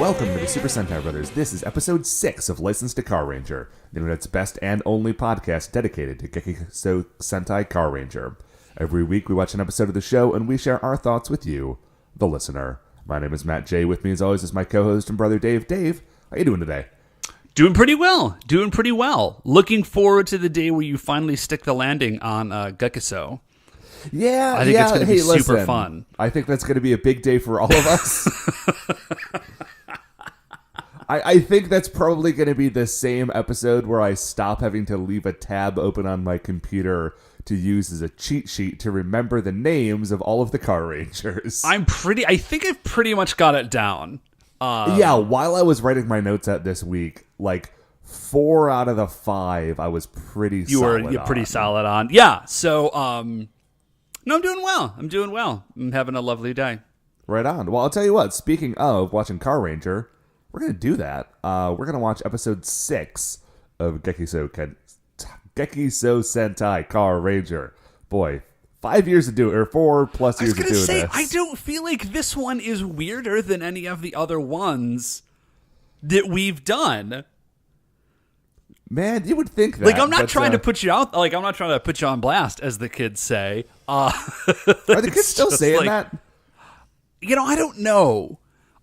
Welcome to the Super Sentai Brothers. This is episode 6 of Licensed to Carranger, the internet's best and only podcast dedicated to Gekisou Sentai Carranger. Every week we watch an episode of the show and we share our thoughts with you, the listener. My name is Matt J. With me as always is my co-host and brother Dave. Dave, how you doing today? Doing pretty well. Looking forward to the day where you finally stick the landing on Gekisou. Yeah, I think it's going to be super fun. I think that's going to be a big day for all of us. I think that's probably going to be the same episode where I stop having to leave a tab open on my computer to use as a cheat sheet to remember the names of all of the Carrangers. I think I've pretty much got it down. Yeah, while I was writing my notes out this week, like 4 out of the 5 I was pretty solid on. You're pretty solid on. Yeah, so no, I'm doing well. I'm having a lovely day. Right on. Well, I'll tell you what, speaking of watching Carranger, we're going to do that. We're going to watch episode 6 of Gekisou Sentai Carranger. Boy, 5 years to do it, or 4+ years of doing this. I don't feel like this one is weirder than any of the other ones that we've done. Man, you would think that. Like, I'm not trying to put you out. Like, I'm not trying to put you on blast, as the kids say. Are the kids still saying that? You know, I don't know.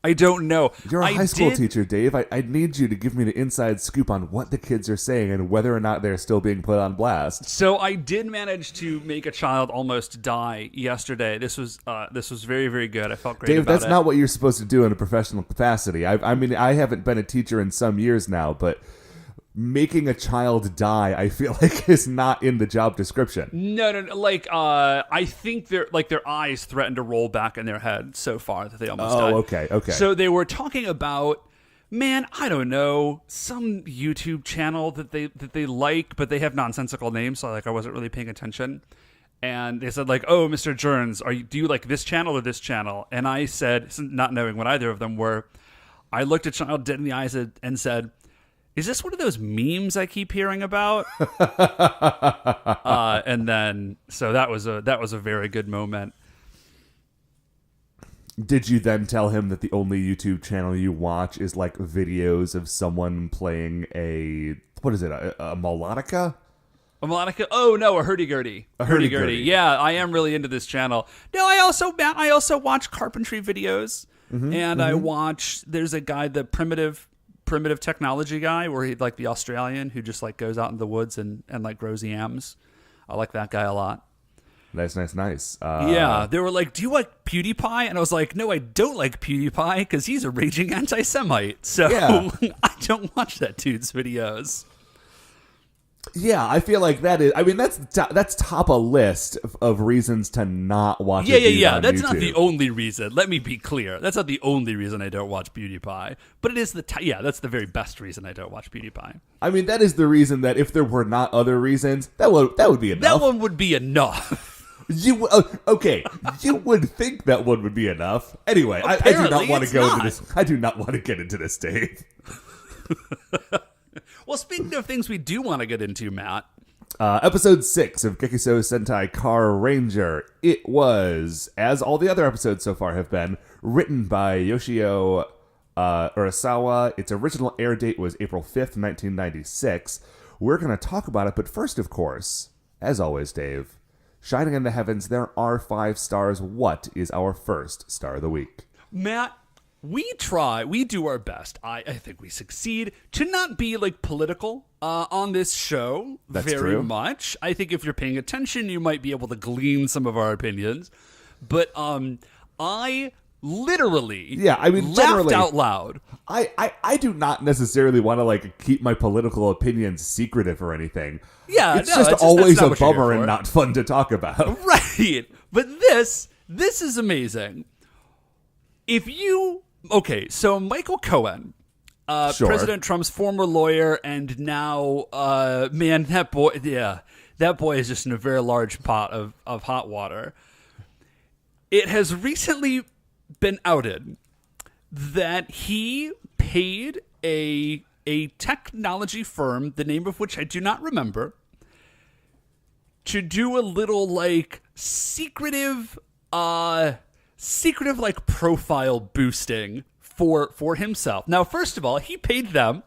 You're a high school teacher, Dave. I need you to give me the inside scoop on what the kids are saying and whether or not they're still being put on blast. So I did manage to make a child almost die yesterday. This was very, very good. I felt great Dave, about it. that's not what you're supposed to do in a professional capacity. I mean, I haven't been a teacher in some years now, but making a child die, I feel like, is not in the job description. No. Like, I think their eyes threatened to roll back in their head so far that they almost died. Oh, okay. So they were talking about, man, I don't know, some YouTube channel that they like, but they have nonsensical names, so I wasn't really paying attention. And they said, like, oh, Mr. Jerns, do you like this channel or this channel? And I said, not knowing what either of them were, I looked a child dead in the eyes and said, is this one of those memes I keep hearing about? And then, so that was a very good moment. Did you then tell him that the only YouTube channel you watch is like videos of someone playing a melodica? A melodica? Oh no, a hurdy-gurdy. A hurdy-gurdy. Yeah, I am really into this channel. No, I also watch carpentry videos, there's a guy, the primitive technology guy, where he'd like the Australian who just like goes out in the woods and like grows yams. I like that guy a lot. Nice. Yeah, they were like, do you like PewDiePie? And I was like, no, I don't like PewDiePie because he's a raging anti-Semite. So yeah. I don't watch that dude's videos. Yeah, I feel like that is. I mean, that's top a list of reasons to not watch. Yeah. That's YouTube. Not the only reason. Let me be clear. That's not the only reason I don't watch PewDiePie. But it is that's the very best reason I don't watch PewDiePie. I mean, that is the reason that if there were not other reasons, that would be enough. That one would be enough. Okay, you would think that one would be enough. Anyway, I do not want to go into this. I do not want to get into this, Dave. Well, speaking of things we do want to get into, Matt. Episode 6 of Gekisou Sentai Carranger. It was, as all the other episodes so far have been, written by Yoshio Urasawa. Its original air date was April 5th, 1996. We're going to talk about it, but first, of course, as always, Dave, shining in the heavens, there are 5 stars. What is our first star of the week? Matt, we do our best. I think we succeed to not be like political on this show. That's very true. much. I think if you're paying attention, you might be able to glean some of our opinions. But I literally laughed out loud. I do not necessarily want to like keep my political opinions secretive or anything. Yeah, it's just always a bummer and not fun to talk about. Right. But this is amazing. So Michael Cohen, sure. President Trump's former lawyer, and now, man, that boy is just in a very large pot of hot water. It has recently been outed that he paid a technology firm, the name of which I do not remember, to do a little like secretive like profile boosting for himself. Now, first of all, he paid them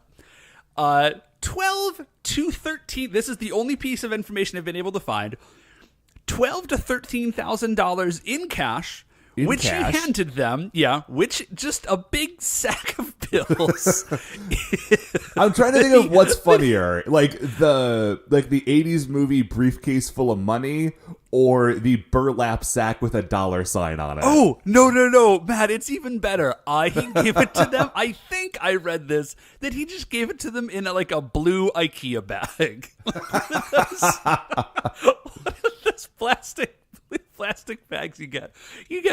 12 to 13. This is the only piece of information I've been able to find. $12,000 to $13,000 in cash. He handed them, which just a big sack of bills. I'm trying to think of what's funnier, like the 80s movie Briefcase Full of Money, or the burlap sack with a $sign on it. Oh, no, Matt, it's even better. He gave it to them. I think I read this, that he just gave it to them in like a blue IKEA bag. One of those plastic bags you get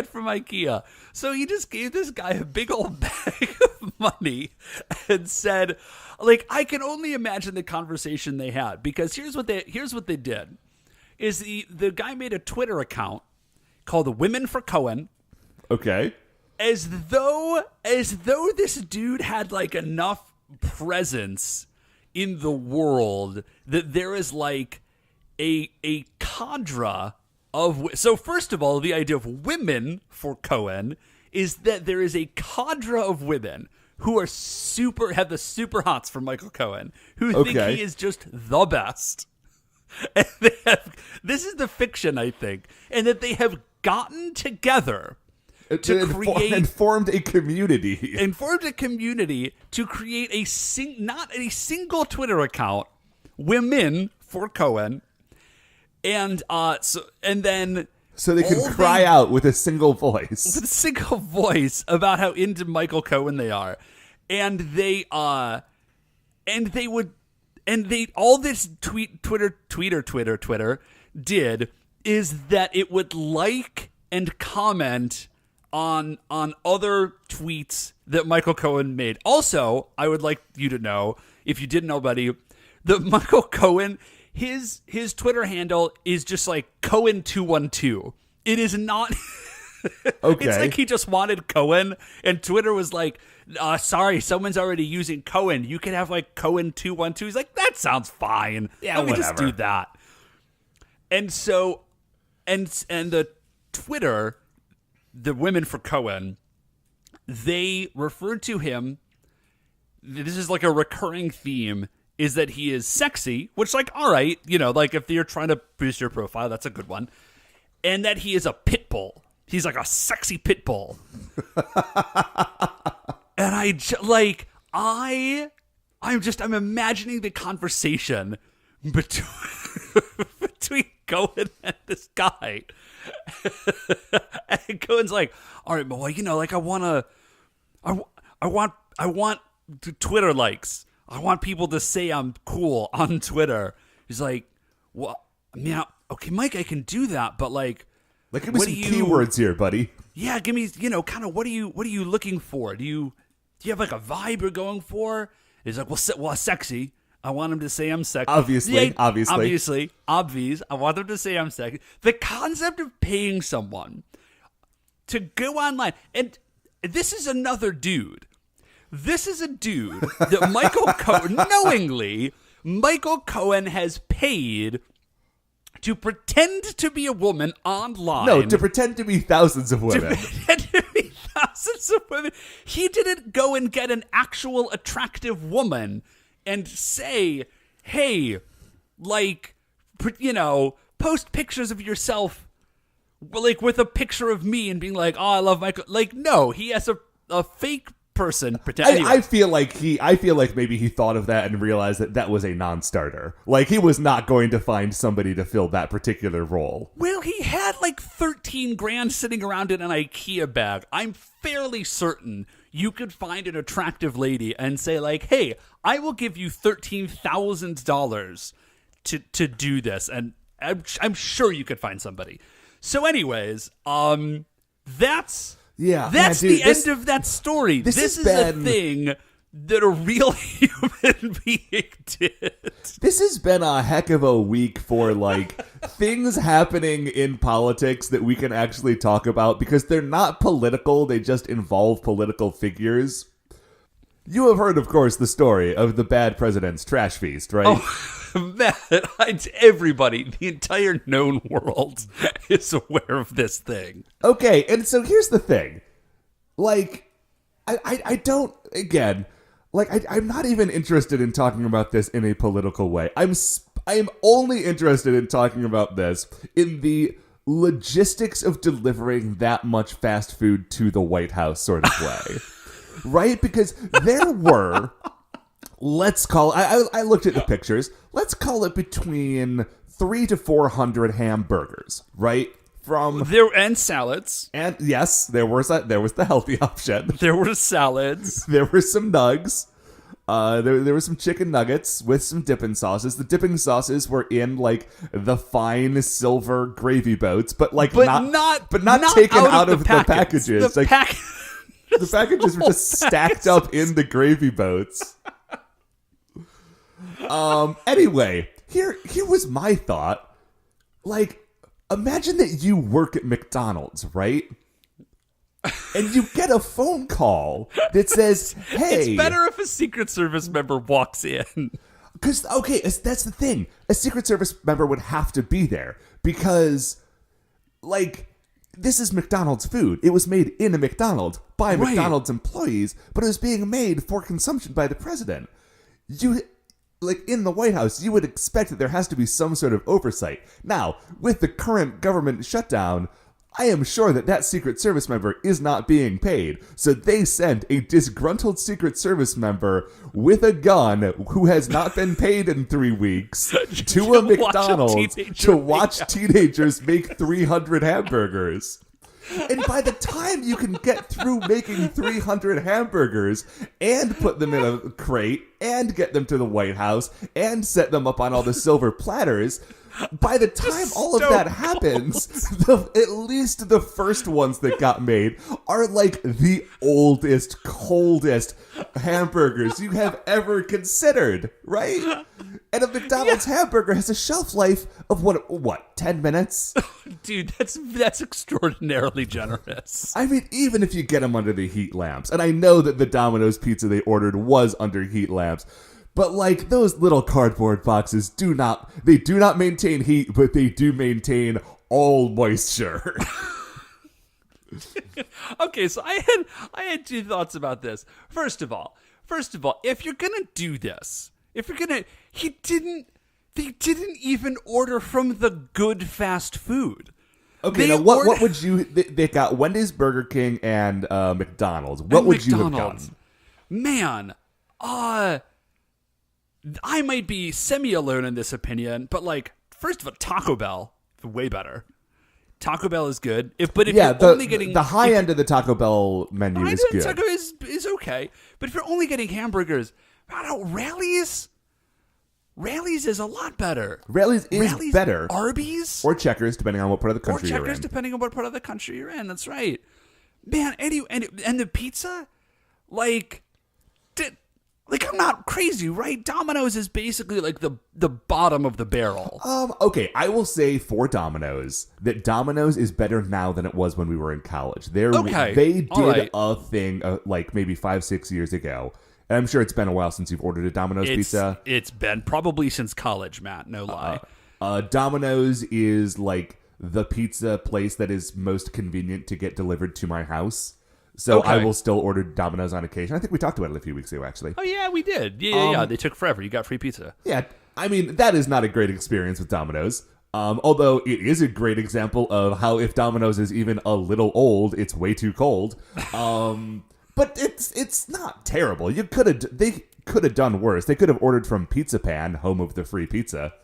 from IKEA. So he just gave this guy a big old bag of money and said, like, I can only imagine the conversation they had, because here's what they did. Is the guy made a Twitter account called Women for Cohen. Okay. As though this dude had like enough presence in the world that there is like a cadre of. So first of all, the idea of Women for Cohen is that there is a cadre of women who are have the super hots for Michael Cohen, who think he is just the best. And this is the fiction, I think, and that they have gotten together to create and formed a community to create not a single Twitter account, Women for Cohen, and so they can cry out with a single voice about how into Michael Cohen they are, all this Twitter did is that it would like and comment on other tweets that Michael Cohen made. Also, I would like you to know, if you didn't know, buddy, that Michael Cohen, his Twitter handle is just like Cohen212. It is not. Okay. It's like he just wanted Cohen, and Twitter was like, sorry, someone's already using Cohen. You can have like Cohen212. He's like, that sounds fine. Yeah, let me whatever. just do that. And so, and the Twitter, the Women for Cohen, they referred to him. This is like a recurring theme, is that he is sexy, which, like, all right, like if you're trying to boost your profile, that's a good one. And that he is a pit bull. He's like a sexy pit bull. And I'm imagining the conversation between Cohen and this guy. And Cohen's like, all right, boy, like I want Twitter likes. I want people to say I'm cool on Twitter. He's like, well, I mean, okay, Mike, I can do that, but like give me some keywords here, buddy. Yeah, give me, kind of what are you looking for? Do you have like a vibe you're going for? He's like, well, sexy. I want him to say I'm sexy. Obviously. Obvious. I want them to say I'm sexy. The concept of paying someone to go online, and this is another dude. This is a dude that Michael Cohen, knowingly, Michael Cohen has paid to pretend to be a woman online. No, to pretend to be thousands of women. He didn't go and get an actual attractive woman and say, hey, like, post pictures of yourself, like, with a picture of me and being like, oh, I love Michael. Like, no, he has a fake person pretend. I feel like maybe he thought of that and realized that was a non-starter. Like, he was not going to find somebody to fill that particular role. Well, he had like 13 grand sitting around in an IKEA bag. I'm fairly certain you could find an attractive lady and say like, hey, I will give you $13,000 to do this. And I'm sure you could find somebody. So anyways, that's the end of that story. This is a thing that a real human being did. This has been a heck of a week for, like, things happening in politics that we can actually talk about, because they're not political, they just involve political figures. You have heard, of course, the story of the bad president's trash feast, right? Oh, Matt, everybody, the entire known world is aware of this thing. Okay, and so here's the thing. Like, I don't, again, like, I'm not even interested in talking about this in a political way. I am only interested in talking about this in the logistics of delivering that much fast food to the White House sort of way. Right? Because there were, let's call, I looked at the pictures, let's call it between 300 to 400 hamburgers, right? And salads. And yes, there was the healthy option. There were salads. There were some nugs. There were some chicken nuggets with some dipping sauces. The dipping sauces were in like the fine silver gravy boats, but not taken out of the packages. The packages were just stacked up in the gravy boats. Anyway, here was my thought. Like, imagine that you work at McDonald's, right? And you get a phone call that says, hey... It's better if a Secret Service member walks in. Because, okay, that's the thing. A Secret Service member would have to be there. Because, like, this is McDonald's food. It was made in a McDonald's by McDonald's employees, but it was being made for consumption by the president. Like, in the White House, you would expect that there has to be some sort of oversight. Now, with the current government shutdown, I am sure that Secret Service member is not being paid. So they sent a disgruntled Secret Service member with a gun who has not been paid in 3 weeks to a McDonald's to watch teenagers make 300 hamburgers. And by the time you can get through making 300 hamburgers and put them in a crate and get them to the White House and set them up on all the silver platters, by the time all of that happens, at least the first ones that got made are like the oldest, coldest hamburgers you have ever considered, right? And a McDonald's hamburger has a shelf life of what, 10 minutes? Dude, that's extraordinarily generous. I mean, even if you get them under the heat lamps, and I know that the Domino's pizza they ordered was under heat lamps, but like those little cardboard boxes do not maintain heat, but they do maintain all moisture. Okay, so I had two thoughts about this. First of all, if you're gonna do this, they didn't even order from the good fast food. Okay, now what would you? They got Wendy's, Burger King, and McDonald's. What would you have done? Man, I might be semi-alone in this opinion, but like, first of all, Taco Bell, way better. Taco Bell is good. If you're only getting the high end of the Taco Bell menu is good. Taco is okay, but if you're only getting hamburgers, Rally's is a lot better. Rally's better. Arby's or Checkers, depending on what part of the country you're in. Or Checkers, depending on what part of the country you're in. That's right, man. And the pizza, like I'm not crazy, right? Domino's is basically like the bottom of the barrel. Okay, I will say for Domino's that Domino's is better now than it was when we were in college. They did a thing like maybe 5-6 years ago. And I'm sure it's been a while since you've ordered a Domino's pizza. It's been probably since college, Matt. No lie. Domino's is like the pizza place that is most convenient to get delivered to my house. So I will still order Domino's on occasion. I think we talked about it a few weeks ago, actually. Oh, yeah, we did. Yeah. They took forever. You got free pizza. Yeah. I mean, that is not a great experience with Domino's. Although it is a great example of how if Domino's is even a little old, it's way too cold. But it's not terrible. They could have done worse. They could have ordered from Pizza Pan, home of the free pizza.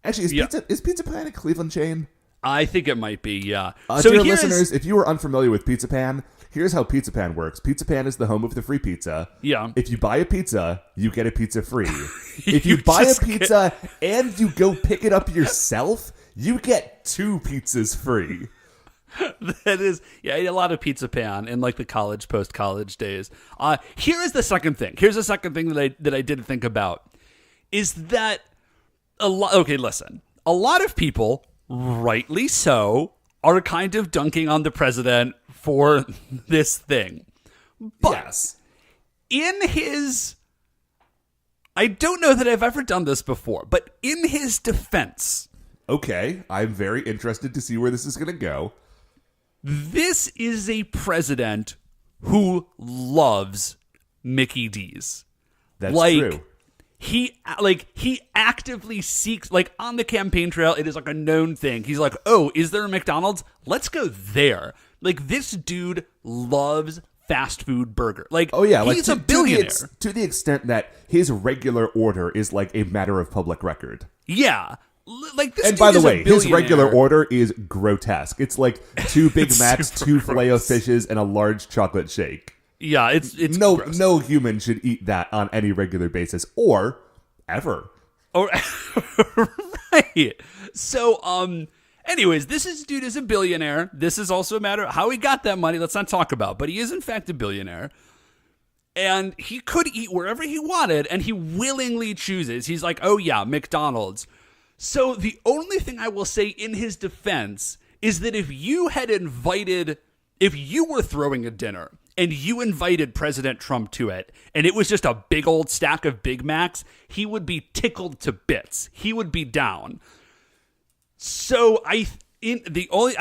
Actually, is Pizza Pan a Cleveland chain? I think it might be, yeah. So dear listeners, if you are unfamiliar with Pizza Pan, here's how Pizza Pan works. Pizza Pan is the home of the free pizza. Yeah. If you buy a pizza, you get a pizza free. If you buy a pizza and you go pick it up yourself, you get 2 pizzas free. That is, yeah, a lot of Pizza Pan in like the post-college days. Here is the second thing. Here's the second thing that I did think about is that a lot of people, rightly so, are kind of dunking on the president for this thing. But yes. I don't know that I've ever done this before, but in his defense. Okay, I'm very interested to see where this is going to go. This is a president who loves Mickey D's. That's like, true. He actively seeks, like, on the campaign trail, it is like a known thing. He's like, oh, is there a McDonald's? Let's go there. Like, this dude loves fast food burger. Like, oh yeah, he's a billionaire. To the extent that his regular order is like a matter of public record. Yeah. Like, this and dude by the is way, a his billionaire. regular order is grotesque. It's like 2 Big Macs, 2 super Filet-O-Fishes, and a large chocolate shake. Yeah, it's gross. No human should eat that on any regular basis or ever. Oh, right. So, anyways, dude is a billionaire. This is also a matter of how he got that money. Let's not talk about, but he is in fact a billionaire. And he could eat wherever he wanted, and he willingly chooses. He's like, oh yeah, McDonald's. So the only thing I will say in his defense is that if you were throwing a dinner and you invited President Trump to it, and it was just a big old stack of Big Macs, he would be tickled to bits. He would be down. So I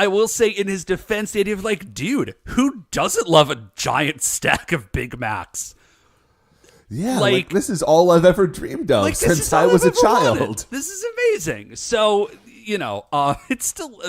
will say in his defense, the idea of like, dude, who doesn't love a giant stack of Big Macs? Yeah, like this is all I've ever dreamed of since I was a child. Wanted. This is amazing. So, it's still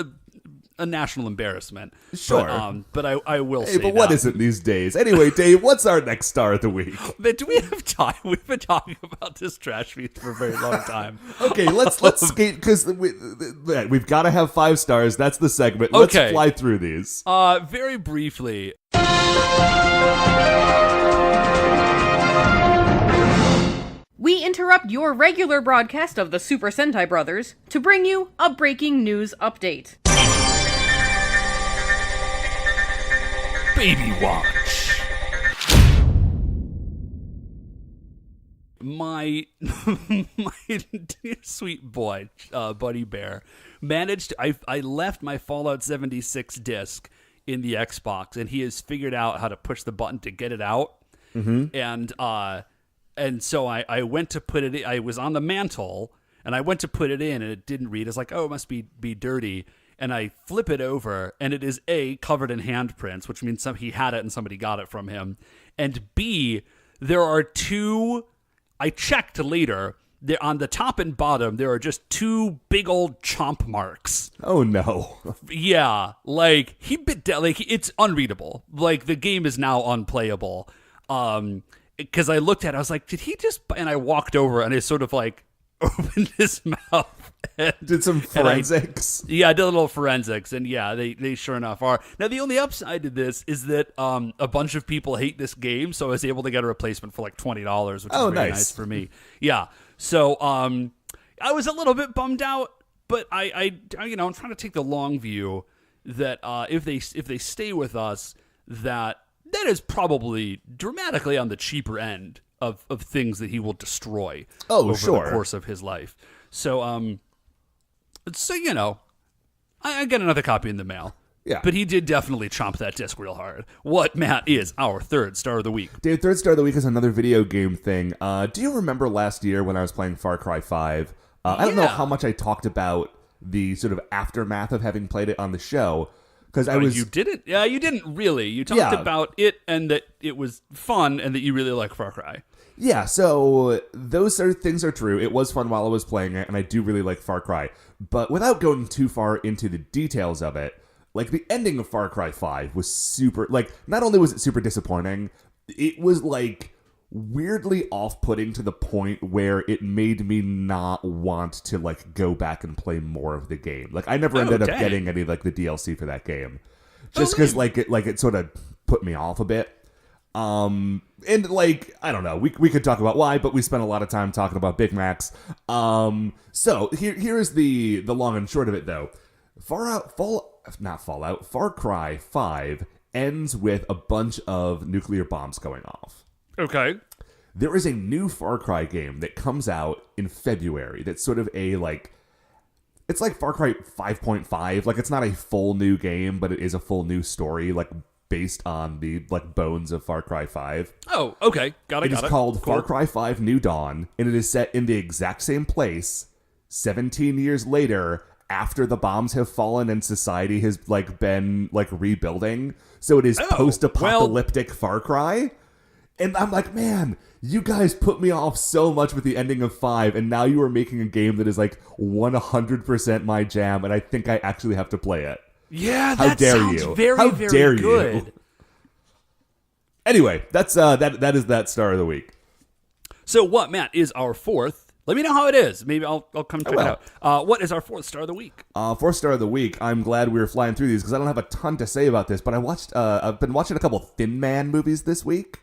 a national embarrassment. Sure. But I will say but what isn't these days? Anyway, Dave, what's our next star of the week? But do we have time? We've been talking about this trash feast for a very long time. Okay, let's skate, because we've got to have 5 stars. That's the segment. Let's fly through these. Very briefly. We interrupt your regular broadcast of the Super Sentai Brothers to bring you a breaking news update. Baby Watch. My dear sweet boy, Buddy Bear, managed to, I left my Fallout 76 disc in the Xbox, and he has figured out how to push the button to get it out. Mm-hmm. And so I went to put it in. I was on the mantle, and I went to put it in, and it didn't read. It's like, oh, it must be dirty. And I flip it over, and it is A, covered in handprints, which means he had it and somebody got it from him. And B, there are 2, I checked later, on the top and bottom, there are just 2 big old chomp marks. Oh, no. Yeah, like, he bit down, like, it's unreadable. Like, the game is now unplayable. Because I looked at it, I was like, did he just... And I walked over, and I sort of, like, opened his mouth. And, did some forensics? I did a little forensics, and yeah, they sure enough are. Now, the only upside to this is that a bunch of people hate this game, so I was able to get a replacement for, like, $20, which is very nice for me. Yeah, so I was a little bit bummed out, but I'm trying to take the long view that if they stay with us, that is probably dramatically on the cheaper end of things that he will destroy over the course of his life. So, I get another copy in the mail. Yeah. But he did definitely chomp that disc real hard. What, Matt, is our 3rd star of the week? Dave, 3rd star of the week is another video game thing. Do you remember last year when I was playing Far Cry 5? I don't know how much I talked about the sort of aftermath of having played it on the show. You didn't? Yeah, you didn't really. You talked about it and that it was fun and that you really like Far Cry. Yeah, so those things are true. It was fun while I was playing it, and I do really like Far Cry. But without going too far into the details of it, like, the ending of Far Cry 5 was super... Like, not only was it super disappointing, it was, like, weirdly off-putting to the point where it made me not want to, like, go back and play more of the game. Like, I never ended up getting any, like, the DLC for that game. Just because, it sort of put me off a bit. And, like, I don't know, we could talk about why, but we spent a lot of time talking about Big Macs. So, here is the long and short of it, though. Far Cry 5 ends with a bunch of nuclear bombs going off. Okay. There is a new Far Cry game that comes out in February that's sort of a, like... It's like Far Cry 5.5. Like, it's not a full new game, but it is a full new story, like, based on the, like, bones of Far Cry 5. Oh, okay. Got it. It is called Far Cry 5 New Dawn, and it is set in the exact same place 17 years later after the bombs have fallen and society has like been like rebuilding. So it is post-apocalyptic Farcry. And I'm like, man, you guys put me off so much with the ending of 5, and now you are making a game that is like 100% my jam, and I think I actually have to play it. Yeah, How that dare sounds you? very, How very dare good. You? Anyway, that's that is that star of the week. So what, Matt, is our fourth? Let me know how it is. Maybe I'll come check it out. What is our fourth star of the week? Fourth star of the week. I'm glad we were flying through these because I don't have a ton to say about this, but I've been watching a couple Thin Man movies this week.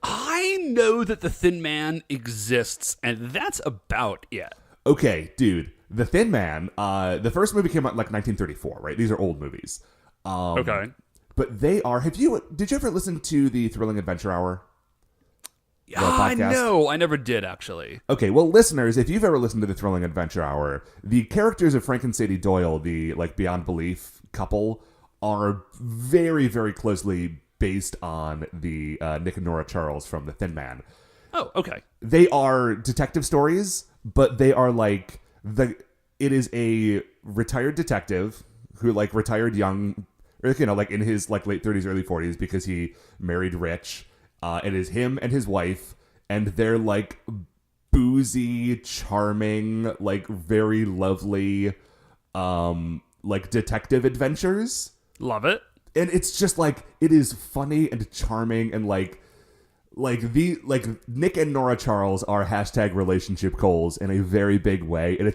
I know that the Thin Man exists, and that's about it. Okay, dude. The Thin Man, the first movie came out in like 1934, right? These are old movies. Okay. But they are... did you ever listen to the Thrilling Adventure Hour? No, I never did, actually. Okay, well, listeners, if you've ever listened to the Thrilling Adventure Hour, the characters of Frank and Sadie Doyle, the like beyond belief couple, are very, very closely based on the Nick and Nora Charles from The Thin Man. Oh, okay. They are detective stories, but they are like it is a retired detective who like retired young, or, you know, like in his like late 30s, early 40s because he married rich. It is him and his wife, and they're like boozy, charming, like very lovely, like detective adventures. Love it. And it's just like, it is funny and charming, and like Nick and Nora Charles are #relationship goals in a very big way, and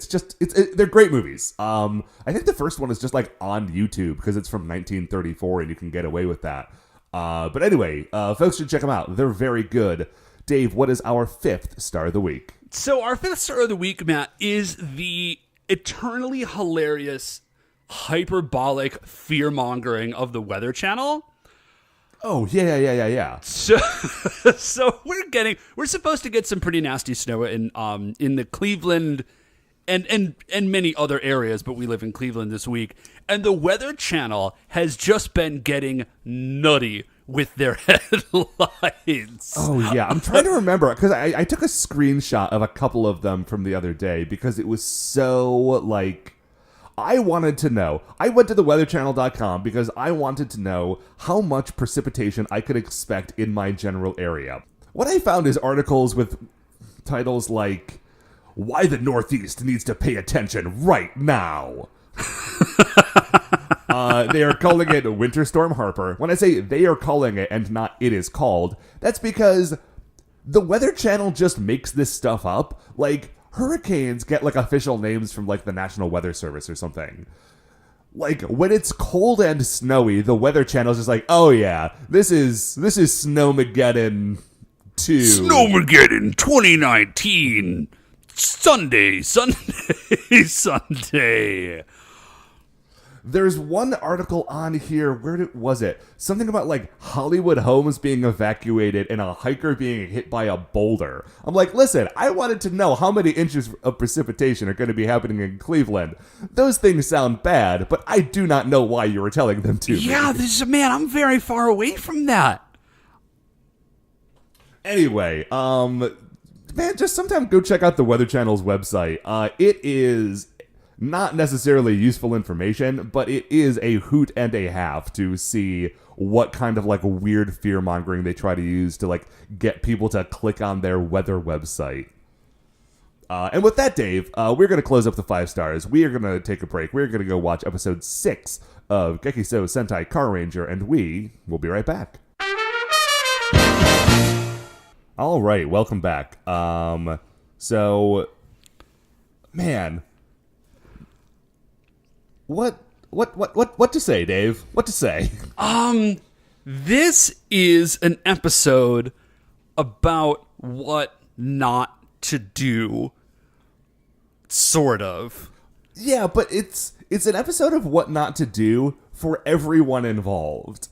they're great movies. I think the first one is just like on YouTube because it's from 1934 and you can get away with that. But anyway, folks should check them out. They're very good. Dave, what is our fifth star of the week? So our fifth star of the week, Matt, is the eternally hilarious, hyperbolic fear-mongering of the Weather Channel. Oh, yeah. So we're supposed to get some pretty nasty snow in the Cleveland and many other areas, but we live in Cleveland this week. And the Weather Channel has just been getting nutty with their headlines. Oh, yeah. I'm trying to remember, because I took a screenshot of a couple of them from the other day, because it was so, like... I wanted to know. I went to theweatherchannel.com because I wanted to know how much precipitation I could expect in my general area. What I found is articles with titles like, "Why the Northeast Needs to Pay Attention Right Now." They are calling it Winter Storm Harper. When I say they are calling it and not it is called, that's because the Weather Channel just makes this stuff up. Like, hurricanes get like official names from like the National Weather Service or something. Like, when it's cold and snowy, the Weather Channel is just like, oh yeah, this is Snowmageddon 2. Snowmageddon 2019. Sunday. There's one article on here, was it? Something about like Hollywood homes being evacuated and a hiker being hit by a boulder. I'm like, listen, I wanted to know how many inches of precipitation are going to be happening in Cleveland. Those things sound bad, but I do not know why you were telling them to me. Yeah, man, I'm very far away from that. Anyway, man, just sometime go check out the Weather Channel's website. It is not necessarily useful information, but it is a hoot and a half to see what kind of like weird fear-mongering they try to use to like get people to click on their weather website. And with that, Dave, we're going to close up the 5 stars. We are going to take a break. We're going to go watch episode 6 of Gekisou Sentai Carranger, and we will be right back. All right, welcome back. So, man, what to say, Dave? What to say? This is an episode about what not to do, sort of. Yeah, but it's an episode of what not to do for everyone involved.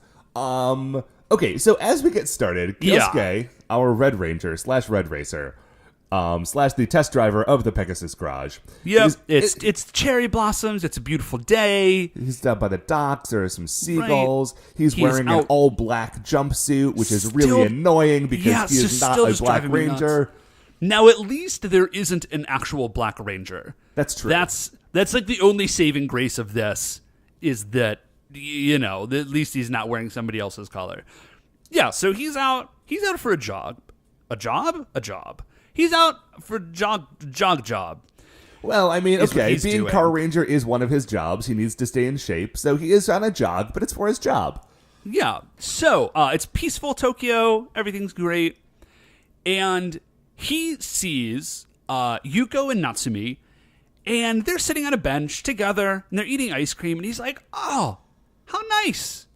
Okay, so as we get started, Kyosuke, our Red Ranger / Red Racer, / the test driver of the Pegasus Garage. Yep, it's cherry blossoms. It's a beautiful day. He's down by the docks. There are some seagulls. Right. He's wearing an all-black jumpsuit, which is really annoying because he is not a Black Ranger. Now, at least there isn't an actual Black Ranger. That's true. That's like the only saving grace of this is that, you know, at least he's not wearing somebody else's color. Yeah, so he's out for a jog. A job. He's out for job. Well, I mean, okay, being doing. Carranger is one of his jobs. He needs to stay in shape, so he is on a jog, but it's for his job. Yeah, so it's peaceful Tokyo. Everything's great. And he sees Yuko and Natsumi, and they're sitting on a bench together, and they're eating ice cream, and he's like, oh, how nice.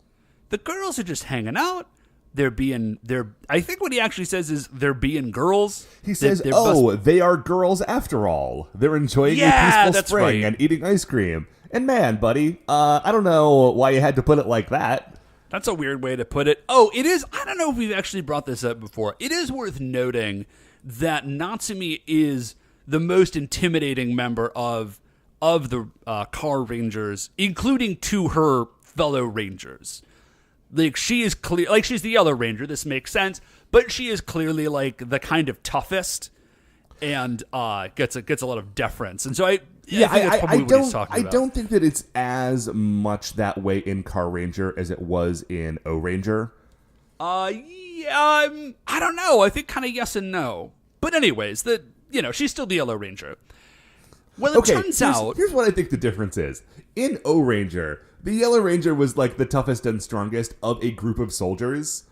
The girls are just hanging out. I think what he actually says is they're being girls. He says, they are girls after all. They're enjoying a peaceful spring and eating ice cream. And man, buddy, I don't know why you had to put it like that. That's a weird way to put it. Oh, it is. I don't know if we've actually brought this up before. It is worth noting that Natsumi is the most intimidating member of the Carrangers, including to her fellow Rangers. Like, she is clear, like, she's the Yellow Ranger. This makes sense, but she is clearly like the kind of toughest, and gets a lot of deference. And so I think that's probably what he's talking about. I don't think that it's as much that way in Carranger as it was in O-Ranger. I don't know. I think kind of yes and no. But anyways, she's still the Yellow Ranger. Well, it turns out... Here's what I think the difference is. In O-Ranger, the Yellow Ranger was like the toughest and strongest of a group of soldiers.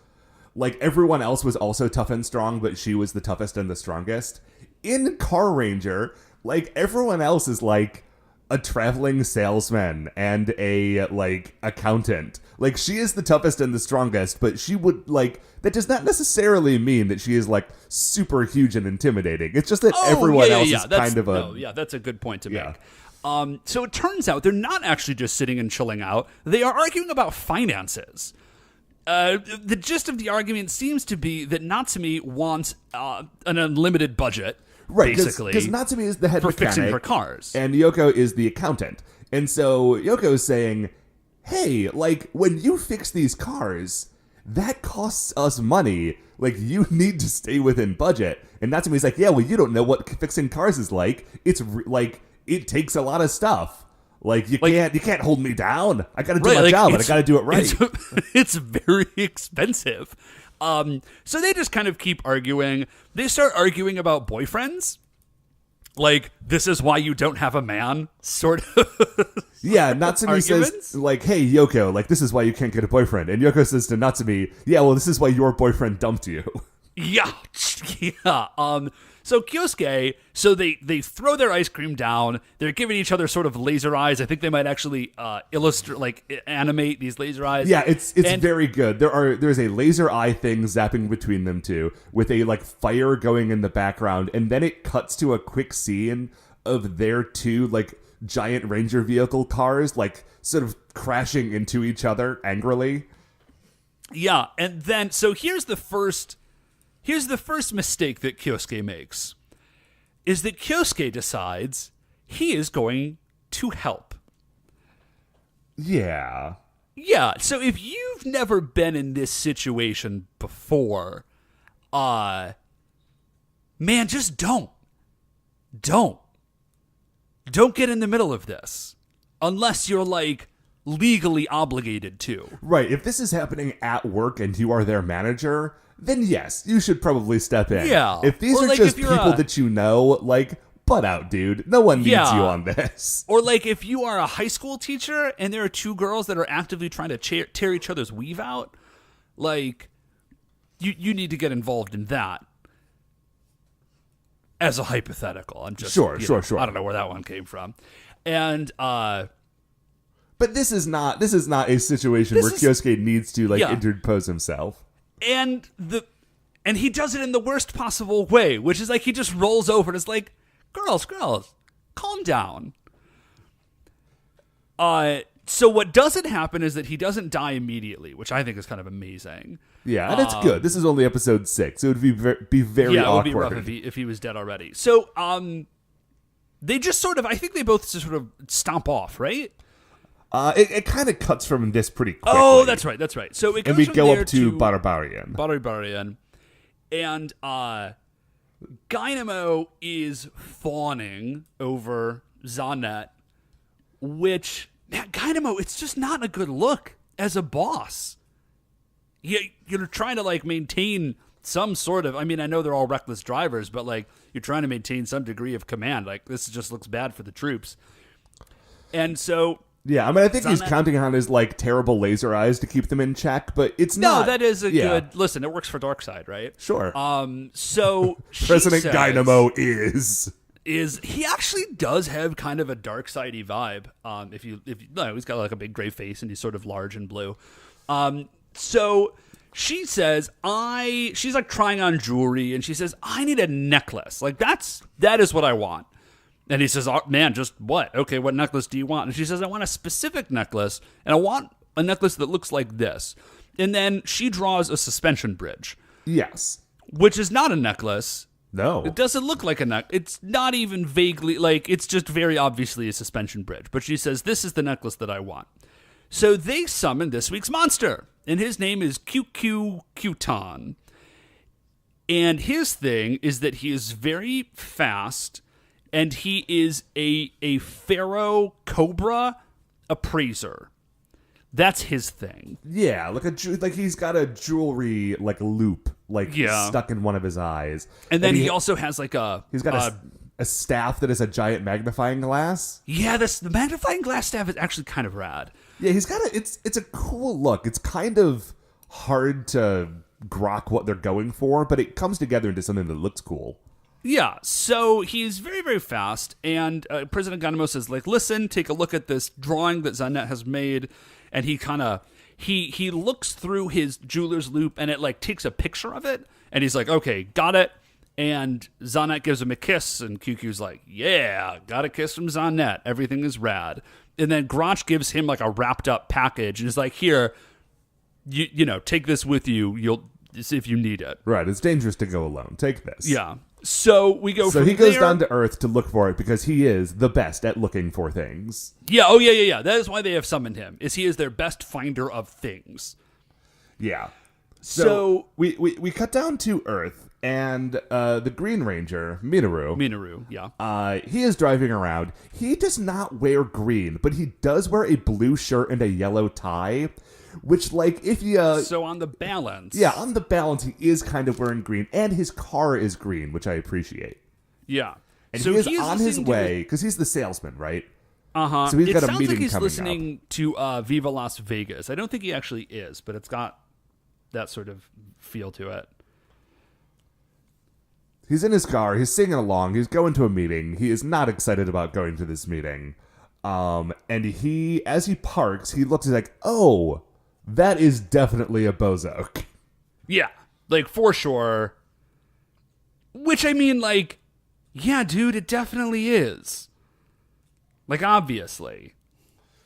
Like, everyone else was also tough and strong, but she was the toughest and the strongest. In Carranger, like, everyone else is like a traveling salesman and a, like, accountant. Like, she is the toughest and the strongest, but she would, like... That does not necessarily mean that she is, like, super huge and intimidating. It's just that everyone else is kind of a... No, yeah, that's a good point to make. So it turns out they're not actually just sitting and chilling out. They are arguing about finances. The gist of the argument seems to be that Natsumi wants an unlimited budget, right, basically. Because Natsumi is the head mechanic. For fixing her cars. And Yoko is the accountant. And so Yoko is saying, hey, like, when you fix these cars... that costs us money. Like, you need to stay within budget. And Natsumi's like, yeah, well, you don't know what fixing cars is like. It's like, it takes a lot of stuff. Like, you can't hold me down. I gotta do my job, and I gotta do it right. It's very expensive. So they just kind of keep arguing. They start arguing about boyfriends. Like, this is why you don't have a man, sort of. Yeah, Natsumi says, like, hey, Yoko, like, this is why you can't get a boyfriend. And Yoko says to Natsumi, yeah, well, this is why your boyfriend dumped you. Yeah. So Kyosuke, they throw their ice cream down. They're giving each other sort of laser eyes. I think they might actually animate these laser eyes. Yeah, it's very good. There's a laser eye thing zapping between them two with a like fire going in the background, and then it cuts to a quick scene of their two like giant Ranger vehicle cars like sort of crashing into each other angrily. Yeah, and then so here's the first mistake that Kyosuke makes, is that Kyosuke decides he is going to help. Yeah. Yeah, so if you've never been in this situation before, man, just don't. Don't get in the middle of this. Unless you're, like, legally obligated to. Right, if this is happening at work and you are their manager... then yes, you should probably step in. Yeah. If these are just people that you know, like, butt out, dude. No one needs you on this. Or, like, if you are a high school teacher and there are two girls that are actively trying to tear each other's weave out, like, you need to get involved in that. As a hypothetical. I'm just... Sure. I don't know where that one came from. And, but this is not a situation where Kyosuke needs to, like, interpose himself. And he does it in the worst possible way, which is like he just rolls over and is like, girls, calm down. So what doesn't happen is that he doesn't die immediately, which I think is kind of amazing. Yeah, and it's good. This is only episode 6. It would be very awkward. It would be rough if he was dead already. So they just sort of, I think they both just sort of stomp off, right? It kind of cuts from this pretty quickly. Oh, that's right. So it goes and we from go there up to Barbarian. And Dynamo is fawning over Zanet, which, man, Dynamo, it's just not a good look as a boss. You're trying to, like, maintain some sort of, I mean, I know they're all reckless drivers, but, like, you're trying to maintain some degree of command. Like, this just looks bad for the troops. And so... Yeah, I mean, I think he's counting on his, like, terrible laser eyes to keep them in check, but it's not. No, that is a good... Listen, it works for Darkseid, right? Sure. So President Dynamo is... He actually does have kind of a Darkseid-y vibe. If you no, he's got, like, a big gray face, and he's sort of large and blue. So she says, she's, like, trying on jewelry, and she says, I need a necklace. Like, that is what I want. And he says, oh, man, just what? Okay, what necklace do you want? And she says, I want a specific necklace, and I want a necklace that looks like this. And then she draws a suspension bridge. Yes. Which is not a necklace. No. It doesn't look like a necklace. It's not even vaguely, like, it's just very obviously a suspension bridge. But she says, this is the necklace that I want. So they summon this week's monster, and his name is Kyutan. And his thing is that he is very fast, and he is a pharaoh cobra appraiser. That's his thing. Yeah, like he's got a jewelry like loop stuck in one of his eyes, and then he also has like he's got a staff that is a giant magnifying glass. Yeah, the magnifying glass staff is actually kind of rad. Yeah, he's got it's a cool look. It's kind of hard to grok what they're going for, but it comes together into something that looks cool. Yeah, so he's very, very fast, and President Dynamo says, like, listen, take a look at this drawing that Zanet has made, and he kind of, he looks through his jeweler's loop, and it, like, takes a picture of it, and he's like, okay, got it, and Zanet gives him a kiss, and QQ's like, yeah, got a kiss from Zanet, everything is rad, and then Grotch gives him, like, a wrapped-up package, and is like, here, you know, take this with you, you'll see if you need it. Right, it's dangerous to go alone, take this. Yeah. So we go. So he goes down to Earth to look for it because he is the best at looking for things. Yeah. Oh yeah. That is why they have summoned him. He is their best finder of things. Yeah. So we cut down to Earth, and the Green Ranger Minoru. Yeah. He is driving around. He does not wear green, but he does wear a blue shirt and a yellow tie. Which, like, if you... So on the balance... Yeah, on the balance, he is kind of wearing green, and his car is green, which I appreciate. Yeah. And so he is on his way, because he's the salesman, right? Uh-huh. So he's got a meeting coming up. It sounds like he's listening to Viva Las Vegas. I don't think he actually is, but it's got that sort of feel to it. He's in his car, he's singing along, he's going to a meeting. He is not excited about going to this meeting. And as he parks, he looks like, oh... That is definitely a bozo. Yeah, like, for sure. Which, I mean, like, yeah, dude, it definitely is. Like, obviously.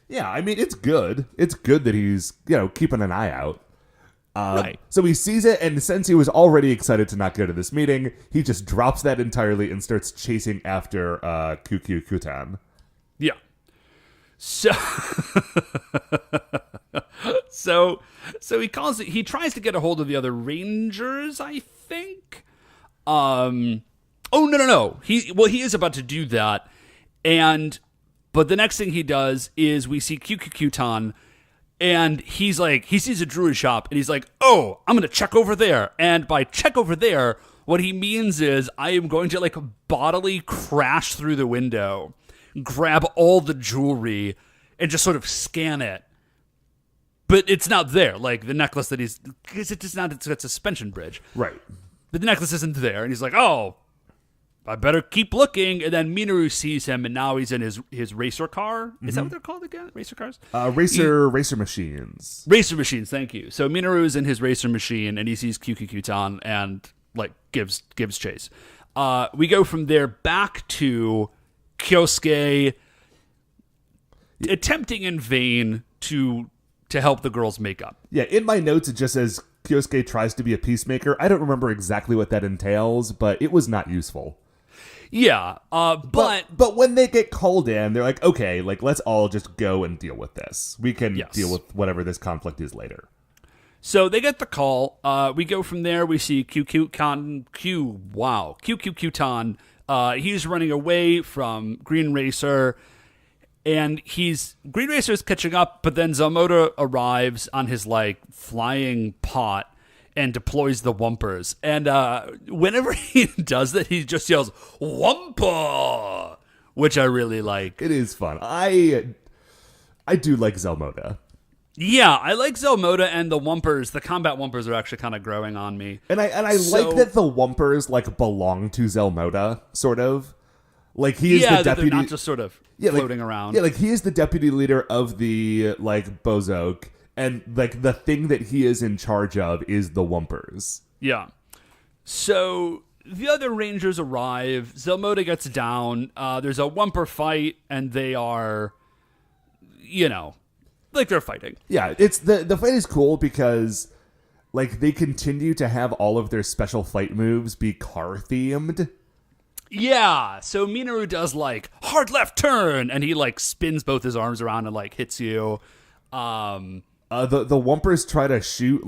Yeah, I mean, it's good. It's good that he's, keeping an eye out. Right. So he sees it, and since he was already excited to not go to this meeting, he just drops that entirely and starts chasing after Kutan. Yeah. So he tries to get a hold of the other Rangers, I think. Oh, no. He is about to do that. But the next thing he does is we see Kutan, and he's like, he sees a jewelry shop, and he's like, oh, I'm going to check over there. And by check over there, what he means is I am going to, like, bodily crash through the window, grab all the jewelry, and just sort of scan it. But it's not there, like the necklace that because it's a suspension bridge. Right. But the necklace isn't there, and he's like, oh, I better keep looking. And then Minoru sees him, and now he's in his racer car. Mm-hmm. Is that what they're called again? Racer cars? Racer machines. Racer machines, thank you. So Minoru is in his racer machine, and he sees Kutan and, like, gives chase. We go from there back to Kyosuke attempting in vain to help the girls make up. Yeah, in my notes it just says Kyosuke tries to be a peacemaker. I don't remember exactly what that entails, but it was not useful. Yeah, but when they get called in, they're like, okay, like, let's all just go and deal with this. We can deal with whatever this conflict is later. So they get the call. We go from there. We see QQQton. He's running away from Green Racer, and Green Racer's catching up. But then Zelmoda arrives on his flying pot and deploys the Wumpers. And whenever he does that, he just yells "Wumpa," which I really like. It is fun. I do like Zelmoda. Yeah, I like Zelmoda, and the Wumpers. The combat Wumpers are actually kind of growing on me. And I like that the Wumpers belong to Zelmoda, sort of. He is the deputy. They're not just sort of floating around. Yeah, he is the deputy leader of the Bozok, and the thing that he is in charge of is the Wumpers. Yeah. So the other Rangers arrive. Zelmoda gets down. There's a Wumper fight, and they are, they're fighting. Yeah, it's the fight is cool because they continue to have all of their special fight moves be car themed. Yeah, so Minoru does hard left turn, and he spins both his arms around and hits you. The Wumpers try to shoot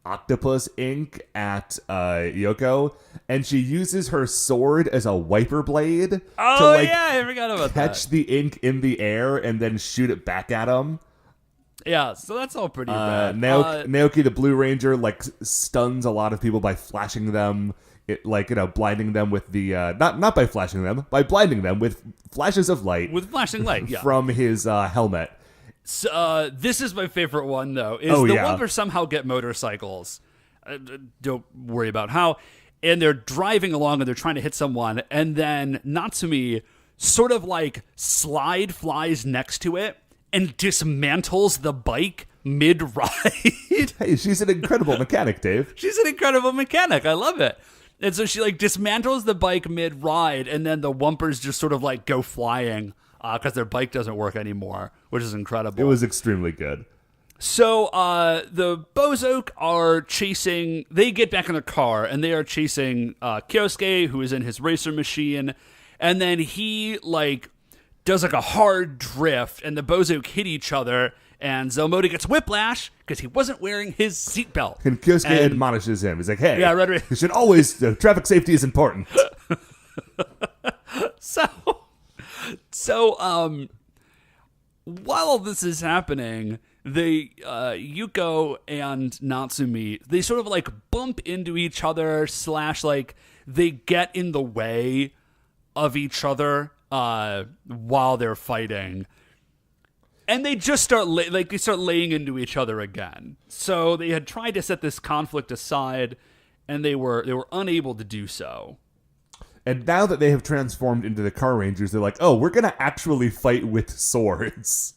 octopus ink at Yoko, and she uses her sword as a wiper blade to I forgot about catch the ink in the air and then shoot it back at him. Yeah, so that's all pretty bad. Naoki, the Blue Ranger, stuns a lot of people by flashing them. Blinding them with the not by flashing them, by blinding them with flashes of light. With flashing light, yeah. From his helmet. So, this is my favorite one, though. Wumpers somehow get motorcycles. Don't worry about how. And they're driving along and they're trying to hit someone. And then Natsumi sort of slide flies next to it and dismantles the bike mid-ride. Hey, she's an incredible mechanic, Dave. She's an incredible mechanic. I love it. And so she dismantles the bike mid-ride, and then the Wumpers just sort of go flying because their bike doesn't work anymore, which is incredible. It was extremely good. So the Bozok are chasing. They get back in the car, and they are chasing Kyosuke, who is in his racer machine, and then he does a hard drift, and the Bozok hit each other. And Zelmoda gets whiplash because he wasn't wearing his seatbelt. And Kyosuke admonishes him. He's like, hey, right. you should always, traffic safety is important. So, while this is happening, Yuko and Natsumi, they sort of bump into each other / they get in the way of each other while they're fighting. And they just start laying into each other again. So they had tried to set this conflict aside, and they were unable to do so. And now that they have transformed into the Carrangers, they're like, oh, we're gonna actually fight with swords.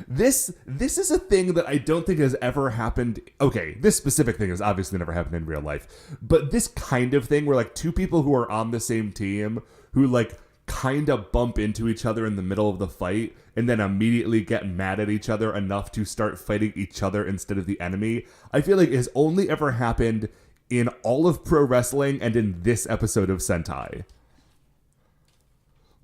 This is a thing that I don't think has ever happened. Okay, this specific thing has obviously never happened in real life, but this kind of thing where two people who are on the same team who kind of bump into each other in the middle of the fight and then immediately get mad at each other enough to start fighting each other instead of the enemy, I feel it has only ever happened in all of pro wrestling and in this episode of Sentai.